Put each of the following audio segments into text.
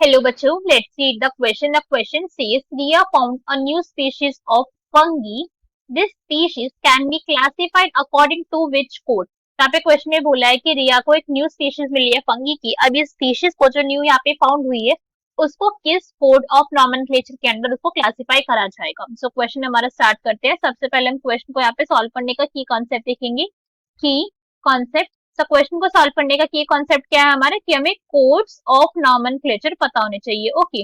Hello बच्चों, let's read the question. The question says Ria found a new species of fungi. This species can be classified according to which code? यहाँ पे question में बोला है कि रिया को एक न्यू स्पीशीज मिली है फंगी की. अब ये स्पीशीज को जो न्यू यहाँ पे फाउंड हुई है उसको किस कोड ऑफ नॉमेनक्लेचर के अंदर उसको क्लासिफाई करा जाएगा. सो क्वेश्चन हमारा स्टार्ट करते हैं. सबसे पहले हम क्वेश्चन को यहाँ पे सॉल्व करने का की कॉन्सेप्ट देखेंगे. की कॉन्सेप्ट. तो क्वेश्चन को सॉल्व करने का की कॉन्सेप्ट क्या है हमारे कि हमें कोड्स ऑफ नॉमेनक्लेचर पता होने चाहिए. Okay,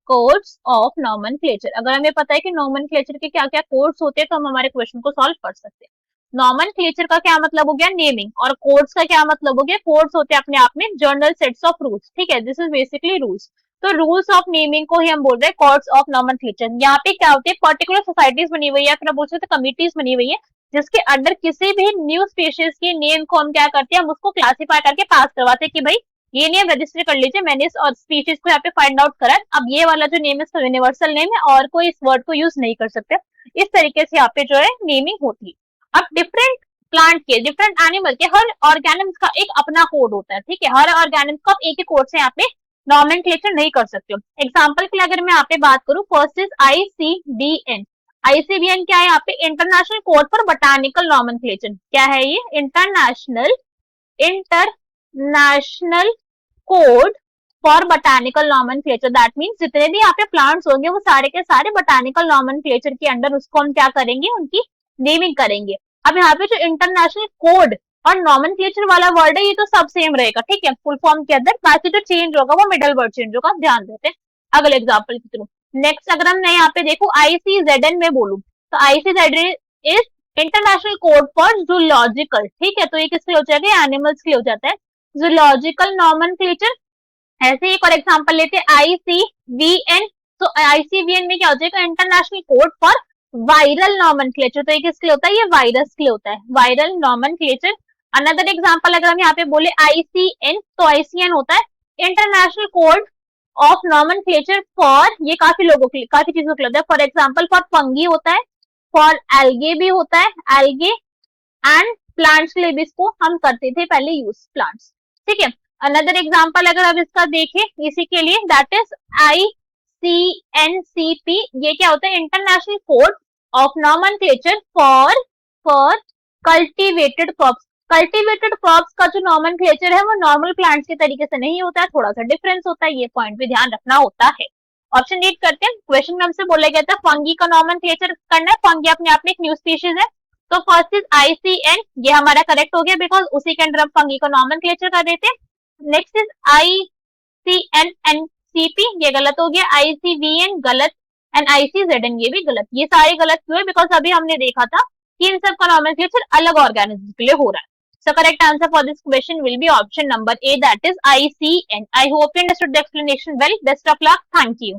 codes of nomenclature. अगर हमें पता है कि नॉमेनक्लेचर के क्या क्या कोड्स होते हैं तो हम हमारे क्वेश्चन को सॉल्व कर सकते हैं. नॉमेनक्लेचर का क्या मतलब हो गया? नेमिंग. और कोड्स का क्या मतलब हो गया? कोड्स होते हैं अपने आप में जनरल सेट्स ऑफ रूल्स. ठीक है, दिस इज बेसिकली रूल्स. तो रूल्स ऑफ नेमिंग को ही हम बोल रहे हैं कोड्स ऑफ नॉमेनक्लेचर. यहाँ पे क्या होते हैं? पर्टिकुलर सोसाइटीज बनी हुई है, फिर बोल सकते हैं कमिटीज बनी हुई है, जिसके अंडर किसी भी न्यू स्पीशीज की नेम को हम क्या करते हैं? हम उसको क्लासिफाई करके पास करवाते हैं कि भाई ये नेम रजिस्टर कर लीजिए, मैंने इस और स्पीशीज को यहाँ पे फाइंड आउट करा. अब ये वाला जो नेम है यूनिवर्सल नेम है और कोई इस वर्ड को यूज नहीं कर सकते. इस तरीके से यहाँ पे जो है नेमिंग होती है. अब डिफरेंट प्लांट के, डिफरेंट एनिमल के, हर ऑर्गेनिम्स का एक अपना कोड होता है. ठीक है, हर ऑर्गेनिम्स को आप एक ही कोड से यहाँ पे नॉमेनक्लेचर नहीं कर सकते हो. एग्जाम्पल के लिए अगर मैं यहाँ पे बात करूं, फर्स्ट इज ICBN. ICBN क्या है? यहाँ पे international code for botanical nomenclature. क्या है ये? International code for botanical nomenclature. That means जितने भी यहाँ पे प्लांट्स होंगे वो सारे के सारे बोटानिकल नॉमेनक्लेचर के अंडर उसको हम क्या करेंगे? उनकी नेमिंग करेंगे. अब यहाँ पे जो इंटरनेशनल कोड और नॉमेनक्लेचर वाला वर्ड है ये तो सब सेम रहेगा. ठीक है, फुल फॉर्म के अंदर. बाकी जो चेंज होगा वो मिडल वर्ड चेंज होगा. ध्यान देते हैं अगले एग्जाम्पल के थ्रू. नेक्स्ट अगर हम यहाँ पे देखो ICZN में बोलूं तो ICZN is international code for zoological. ठीक है, तो ये किसके लिए हो जाएगा? एनिमल्स के लिए हो जाता है. Zoological nomenclature. ऐसे एक और एग्जांपल लेते हैं ICVN. तो ICVN में क्या हो जाएगा? International code for viral nomenclature. तो ये किसके लिए होता है? ये वायरस के लिए होता है, वायरल नॉमेनक्लेचर. अनदर एग्जांपल अगर हम यहाँ पे बोले ICN, तो ICN होता है international code of nomenclature for, ये काफी लोगों के लिए, काफी चीजों के लिए होता है. फॉर एग्जांपल फॉर फंगी होता है, फॉर एल्गे भी होता है, एल्गे एंड प्लांट्स के लिए भी इसको हम करते थे पहले यूज, प्लांट्स. ठीक है, अनदर एग्जांपल अगर अब इसका देखें इसी के लिए, दैट इज ICNCP. ये क्या होता है? International code of nomenclature for cultivated crops. Cultivated crops का जो नॉमेनक्लेचर है वो नॉर्मल प्लांट्स के तरीके से नहीं होता है, थोड़ा सा डिफरेंस होता है. ये पॉइंट भी ध्यान रखना होता है. ऑप्शन रीड करते हैं. क्वेश्चन में हमसे बोला गया था फंगी का नॉमेनक्लेचर करना है. फंगी अपने आप में एक न्यू स्पीशीज है. तो फर्स्ट इज ICN, ये हमारा करेक्ट हो गया बिकॉज उसी के अंदर हम फंगी का नॉमेनक्लेचर कर देते हैं. नेक्स्ट इज ICNCP, ये गलत हो गया. ICVN गलत एंड ICZN ये भी गलत. ये सारे गलत क्यों है? बिकॉज अभी हमने देखा था कि इन सब का नॉमेनक्लेचर अलग ऑर्गेनिज्म के लिए हो रहा है. So correct answer for this question will be option number A, that is ICN. I hope you understood the explanation well. Best of luck. Thank you.